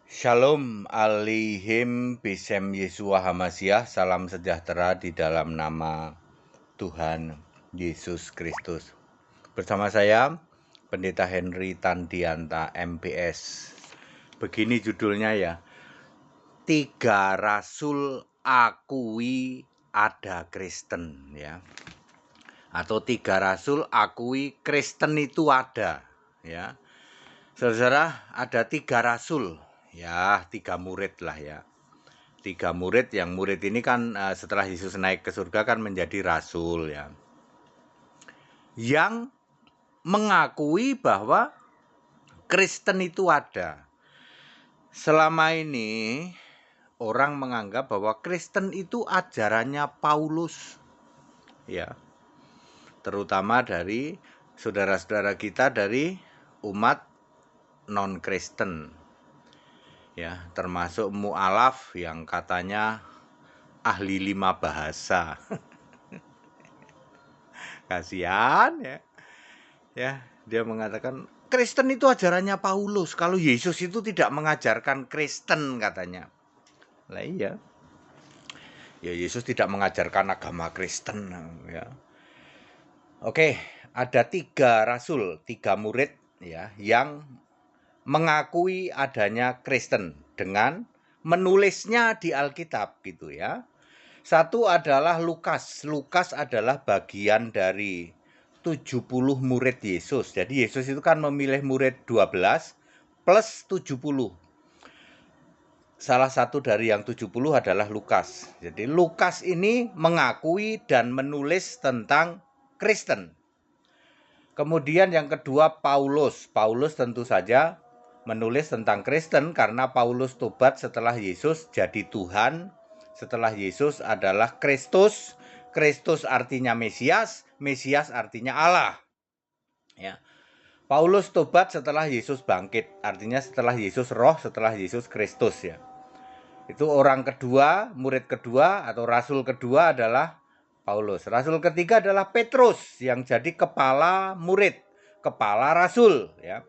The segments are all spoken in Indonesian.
Shalom alaihim bisem Yesua Hamasiah. Salam sejahtera di dalam nama Tuhan Yesus Kristus. Bersama saya Pendeta Henry Tandianta MPS. Begini judulnya ya. 3 Rasul akui ada Kristen ya. Atau 3 Rasul akui Kristen itu ada ya. Saudara, ada 3 rasul, ya 3 murid lah ya. 3 murid, yang murid ini kan setelah Yesus naik ke surga kan menjadi rasul ya. Yang mengakui bahwa Kristen itu ada. Selama ini orang menganggap bahwa Kristen itu ajarannya Paulus. Ya. Terutama dari saudara-saudara kita dari umat non-Kristen. Ya, termasuk mu'alaf yang katanya ahli 5 bahasa. Kasihan ya. Ya, dia mengatakan Kristen itu ajarannya Paulus. Kalau Yesus itu tidak mengajarkan Kristen katanya. Lah iya. Ya Yesus tidak mengajarkan agama Kristen ya. Oke, ada 3 rasul, 3 murid ya yang mengakui adanya Kristen dengan menulisnya di Alkitab gitu ya. Satu adalah Lukas. Lukas adalah bagian dari 70 murid Yesus. Jadi Yesus itu kan memilih murid 12 plus 70. Salah satu dari yang 70 adalah Lukas. Jadi Lukas ini mengakui dan menulis tentang Kristen. Kemudian yang kedua Paulus. Paulus tentu saja menulis tentang Kristen karena Paulus tobat setelah Yesus jadi Tuhan, setelah Yesus adalah Kristus. Kristus artinya Mesias, Mesias artinya Allah. Ya. Paulus tobat setelah Yesus bangkit, artinya setelah Yesus roh, setelah Yesus Kristus ya. Itu orang kedua, murid kedua atau rasul kedua adalah Paulus. Rasul ketiga adalah Petrus yang jadi kepala murid, kepala rasul ya.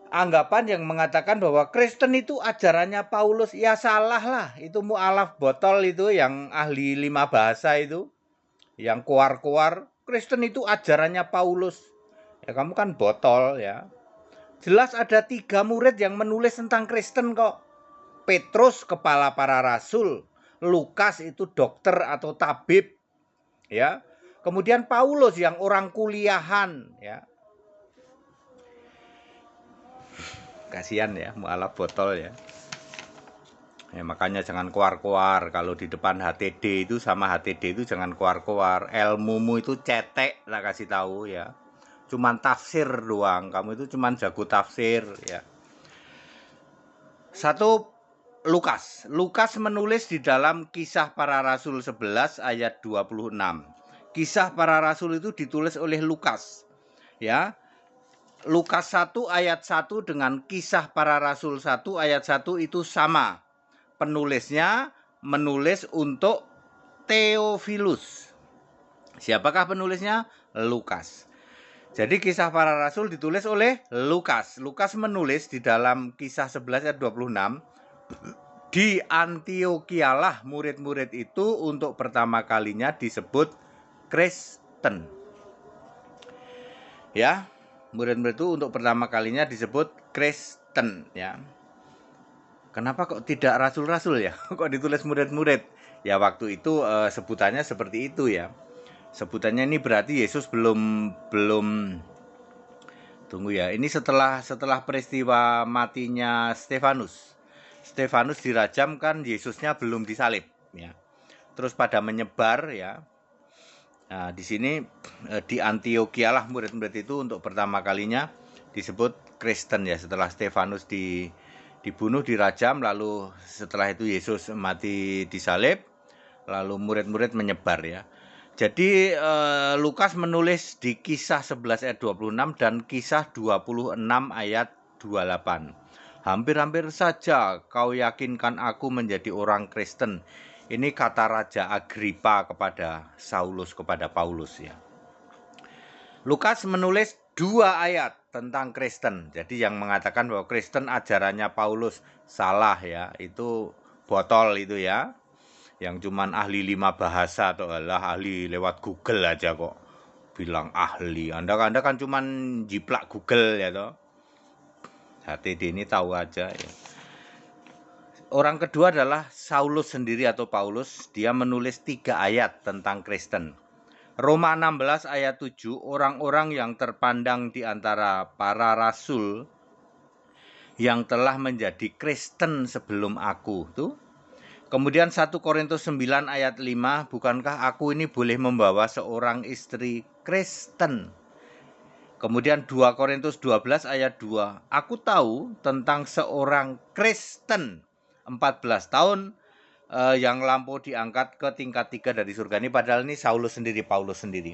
Anggapan yang mengatakan bahwa Kristen itu ajarannya Paulus, ya salah lah. Itu mu'alaf botol itu yang ahli 5 bahasa itu, yang kuar-kuar. Kristen itu ajarannya Paulus. Ya kamu kan botol ya. Jelas ada 3 murid yang menulis tentang Kristen kok. Petrus kepala para rasul, Lukas itu dokter atau tabib ya. Kemudian Paulus yang orang kuliahan ya. Kasihan ya, mualaf botol ya. Ya makanya jangan kuar-kuar. Kalau di depan HTD itu sama HTD itu jangan kuar-kuar. Ilmumu itu cetek, tak kasih tahu ya. Cuman tafsir doang. Kamu itu cuman jago tafsir ya. Satu, Lukas. Lukas menulis di dalam Kisah Para Rasul 11 ayat 26. Kisah Para Rasul itu ditulis oleh Lukas. Ya. Lukas 1 ayat 1 dengan Kisah Para Rasul 1 ayat 1 itu sama. Penulisnya menulis untuk Theophilus. Siapakah penulisnya? Lukas. Jadi Kisah Para Rasul ditulis oleh Lukas. Lukas menulis di dalam Kisah 11 ayat 26. Di Antiokialah murid-murid itu untuk pertama kalinya disebut Kristen. Ya, murid-murid itu untuk pertama kalinya disebut Kristen ya. Kenapa kok tidak rasul-rasul ya? Kok ditulis murid-murid? Ya waktu itu sebutannya seperti itu ya. Sebutannya ini berarti Yesus belum tunggu ya. Ini setelah peristiwa matinya Stefanus. Stefanus dirajam kan Yesusnya belum disalib ya. Terus pada menyebar ya. Nah, di sini di Antioquia lah murid-murid itu untuk pertama kalinya disebut Kristen ya, setelah Stefanus dibunuh, dirajam, lalu setelah itu Yesus mati disalib, lalu murid-murid menyebar ya. Jadi Lukas menulis di Kisah 11 ayat 26 dan Kisah 26 ayat 28. Hampir-hampir saja kau yakinkan aku menjadi orang Kristen. Ini kata Raja Agripa kepada Saulus, kepada Paulus ya. Lukas menulis 2 ayat tentang Kristen. Jadi yang mengatakan bahwa Kristen ajarannya Paulus salah ya, itu botol itu ya. Yang cuman ahli 5 bahasa atau ahli lewat Google aja kok bilang ahli. Anda kan cuman jiplak Google ya toh. HTD ini tahu aja ya. Orang kedua adalah Saulus sendiri atau Paulus. Dia menulis 3 ayat tentang Kristen. Roma 16 ayat 7, orang-orang yang terpandang di antara para rasul yang telah menjadi Kristen sebelum aku. Tuh. Kemudian 1 Korintus 9 ayat 5, bukankah aku ini boleh membawa seorang istri Kristen? Kemudian 2 Korintus 12 ayat 2, aku tahu tentang seorang Kristen 14 tahun yang lampau diangkat ke tingkat 3 dari surga. Ini padahal ini Saulus sendiri, Paulus sendiri.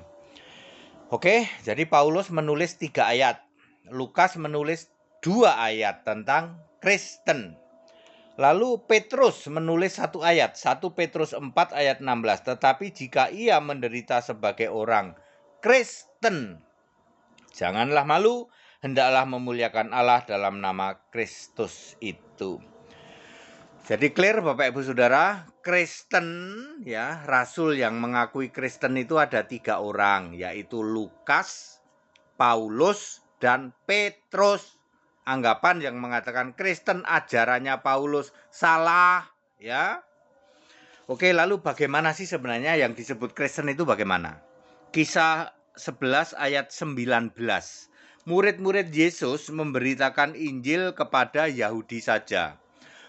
Oke, jadi Paulus menulis 3 ayat. Lukas menulis 2 ayat tentang Kristen. Lalu Petrus menulis 1 ayat, 1 Petrus 4 ayat 16. Tetapi jika ia menderita sebagai orang Kristen, janganlah malu, hendaklah memuliakan Allah dalam nama Kristus itu. Jadi clear Bapak Ibu Saudara, Kristen ya, rasul yang mengakui Kristen itu ada 3 orang, yaitu Lukas, Paulus, dan Petrus. Anggapan yang mengatakan Kristen ajarannya Paulus salah ya. Oke, lalu bagaimana sih sebenarnya yang disebut Kristen itu bagaimana? Kisah 11 ayat 19. Murid-murid Yesus memberitakan Injil kepada Yahudi saja.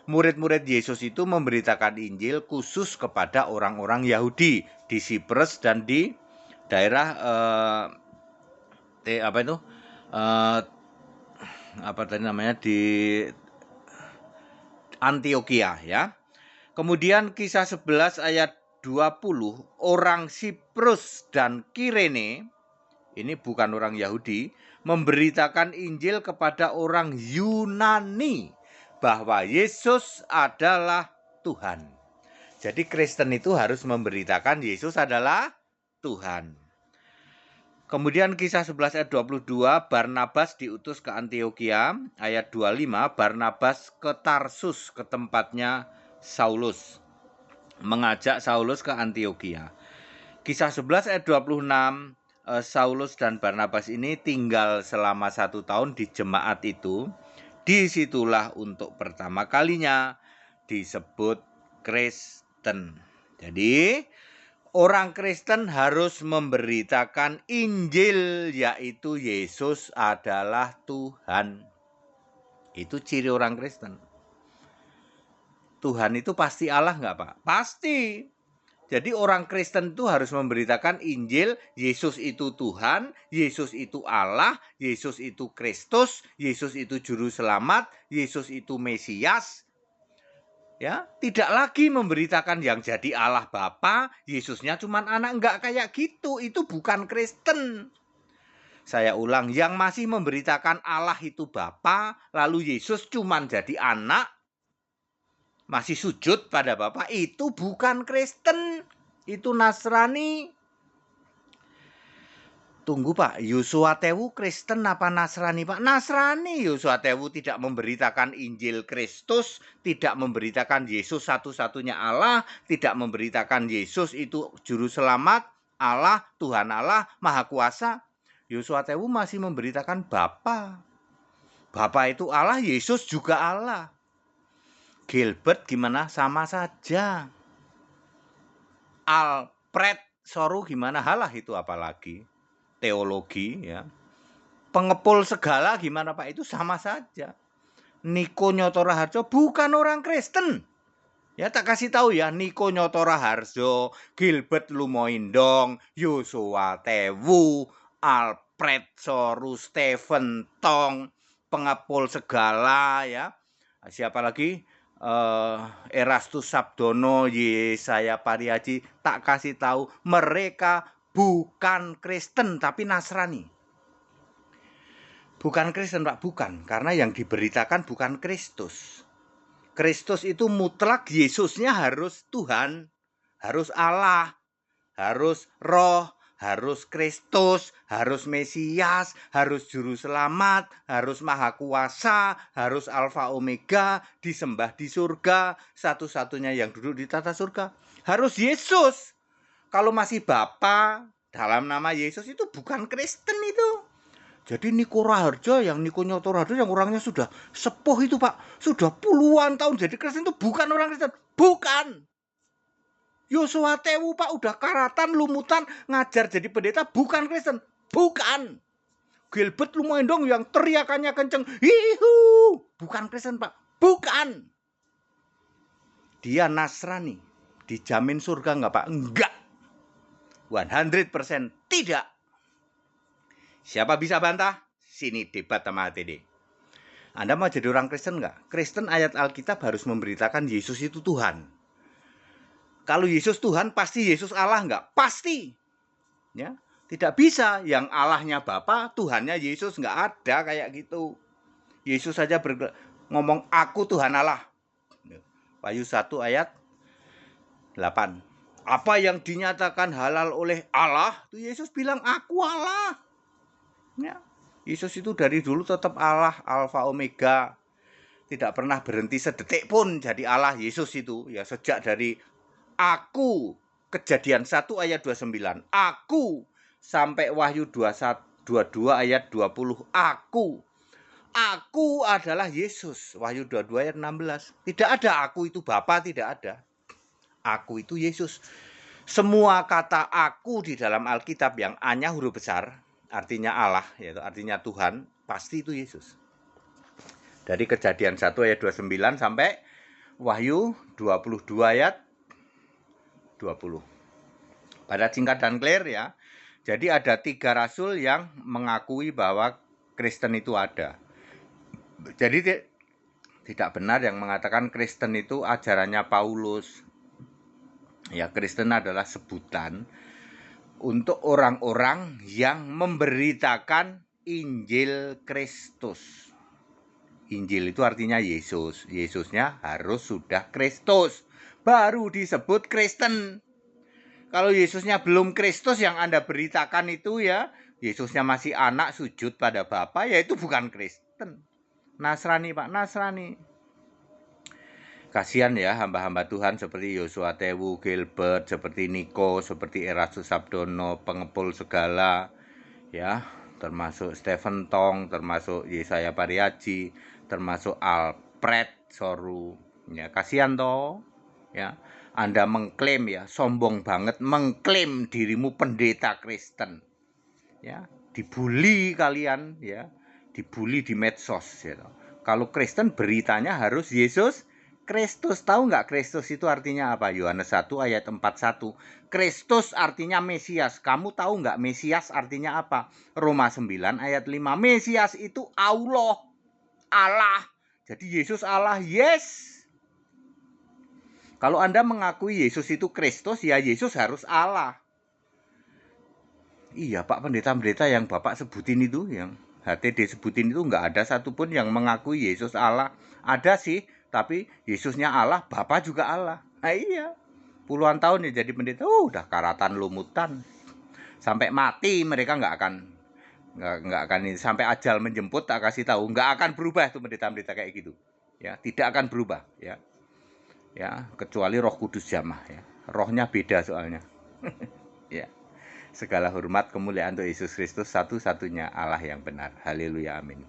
Murid-murid Yesus itu memberitakan Injil khusus kepada orang-orang Yahudi di Siprus dan di daerah di Antioquia ya. Kemudian kisah 11 ayat 20, orang Siprus dan Kirene, ini bukan orang Yahudi, memberitakan Injil kepada orang Yunani bahwa Yesus adalah Tuhan. Jadi Kristen itu harus memberitakan Yesus adalah Tuhan. Kemudian kisah 11 ayat 22, Barnabas diutus ke Antioquia. Ayat 25, Barnabas ke Tarsus, ke tempatnya Saulus. Mengajak Saulus ke Antioquia. Kisah 11 ayat 26, Saulus dan Barnabas ini tinggal selama 1 tahun di jemaat itu. Disitulah untuk pertama kalinya disebut Kristen. Jadi orang Kristen harus memberitakan Injil, yaitu Yesus adalah Tuhan. Itu ciri orang Kristen. Tuhan itu pasti Allah nggak Pak? Pasti. Jadi orang Kristen itu harus memberitakan Injil, Yesus itu Tuhan, Yesus itu Allah, Yesus itu Kristus, Yesus itu Juru Selamat, Yesus itu Mesias. Ya, tidak lagi memberitakan yang jadi Allah Bapa, Yesusnya cuman anak, enggak kayak gitu. Itu bukan Kristen. Saya ulang, yang masih memberitakan Allah itu Bapa, lalu Yesus cuman jadi anak, masih sujud pada Bapa, itu bukan Kristen, itu Nasrani. Tunggu Pak, Yosua Tewu Kristen apa Nasrani Pak? Nasrani. Yosua Tewu tidak memberitakan Injil Kristus, tidak memberitakan Yesus satu-satunya Allah, tidak memberitakan Yesus itu Juru Selamat, Allah, Tuhan Allah, Maha Kuasa. Yosua Tewu masih memberitakan Bapa. Bapa itu Allah, Yesus juga Allah. Gilbert gimana? Sama saja. Alfred Soru gimana? Halah itu apalagi. Teologi ya. Pengepul segala gimana Pak? Itu sama saja. Niko Nyoto Raharjo bukan orang Kristen. Ya tak kasih tahu ya, Niko Nyoto Raharjo, Gilbert Lumoindong, Yosua Tewu, Alfred Soru, Stephen Tong, pengepul segala ya. Siapa lagi? Erastus Sabdono, Yesaya Pariaji, tak kasih tahu mereka bukan Kristen tapi Nasrani. Bukan Kristen Pak, bukan, karena yang diberitakan bukan Kristus. Kristus itu mutlak, Yesusnya harus Tuhan, harus Allah, harus Roh, harus Kristus, harus Mesias, harus Juru Selamat, harus Maha Kuasa, harus Alfa Omega, disembah di surga, satu-satunya yang duduk di tata surga. Harus Yesus. Kalau masih Bapa dalam nama Yesus itu bukan Kristen itu. Jadi Niko Raharja, yang Niko Nyoto Raharja yang orangnya sudah sepuh itu Pak, sudah puluhan tahun jadi Kristen itu bukan orang Kristen, bukan. Yosua Tewu Pak udah karatan, lumutan, ngajar jadi pendeta, bukan Kristen, bukan. Gilbert Lumendong yang teriakannya kenceng, hihu, bukan Kristen Pak, bukan. Dia Nasrani, dijamin surga nggak Pak? Enggak. 100% tidak. Siapa bisa bantah? Sini debat sama HTD. Anda mau jadi orang Kristen nggak? Kristen ayat Alkitab harus memberitakan Yesus itu Tuhan. Kalau Yesus Tuhan, pasti Yesus Allah nggak? Pasti. Ya, tidak bisa. Yang Allahnya Bapa, Tuhannya Yesus nggak ada kayak gitu. Yesus saja ngomong aku Tuhan Allah. Wahyu 1 ayat 8. Apa yang dinyatakan halal oleh Allah, itu Yesus bilang aku Allah. Ya, Yesus itu dari dulu tetap Allah, Alfa Omega, tidak pernah berhenti sedetik pun jadi Allah. Yesus itu ya sejak dari aku, Kejadian 1 ayat 29, aku, sampai Wahyu 22 ayat 20, aku adalah Yesus. Wahyu 22 ayat 16. Tidak ada aku itu Bapa, tidak ada. Aku itu Yesus. Semua kata aku di dalam Alkitab yang A-nya huruf besar, artinya Allah, yaitu artinya Tuhan, pasti itu Yesus. Dari Kejadian 1 ayat 29 sampai Wahyu 22 ayat 20. Pada singkat dan clear ya. Jadi ada 3 rasul yang mengakui bahwa Kristen itu ada. Jadi tidak benar yang mengatakan Kristen itu ajarannya Paulus. Ya, Kristen adalah sebutan untuk orang-orang yang memberitakan Injil Kristus. Injil itu artinya Yesus. Yesusnya harus sudah Kristus, baru disebut Kristen. Kalau Yesusnya belum Kristus yang Anda beritakan itu ya, Yesusnya masih anak sujud pada Bapa, ya itu bukan Kristen. Nasrani Pak, Nasrani. Kasihan ya hamba-hamba Tuhan seperti Yosua Tewu, Gilbert, seperti Niko, seperti Erastus Sabdono, pengepul segala, ya, termasuk Stephen Tong, termasuk Yesaya Pariaji, termasuk Alfred Soru. Ya, kasihan toh. Ya, Anda mengklaim ya, sombong banget mengklaim dirimu pendeta Kristen. Ya, dibully kalian ya, dibully di medsos ya. Kalau Kristen beritanya harus Yesus Kristus. Tahu nggak Kristus itu artinya apa? Yohanes 1 ayat 41. Kristus artinya Mesias. Kamu tahu nggak Mesias artinya apa? Roma 9 ayat 5. Mesias itu Allah. Allah. Jadi Yesus Allah. Yes. Kalau Anda mengakui Yesus itu Kristus, ya Yesus harus Allah. Iya Pak, pendeta-pendeta yang Bapak sebutin itu, yang HTD sebutin itu nggak ada satupun yang mengakui Yesus Allah. Ada sih, tapi Yesusnya Allah, Bapa juga Allah. Nah iya, puluhan tahun ya jadi pendeta, udah karatan lumutan. Sampai mati mereka nggak akan ini. Sampai ajal menjemput tak kasih tahu, nggak akan berubah tuh pendeta-pendeta kayak gitu. Ya, tidak akan berubah ya. Ya, kecuali Roh Kudus jamah ya. Rohnya beda soalnya. Ya. Segala hormat kemuliaan untuk Yesus Kristus, satu-satunya Allah yang benar. Haleluya, amin.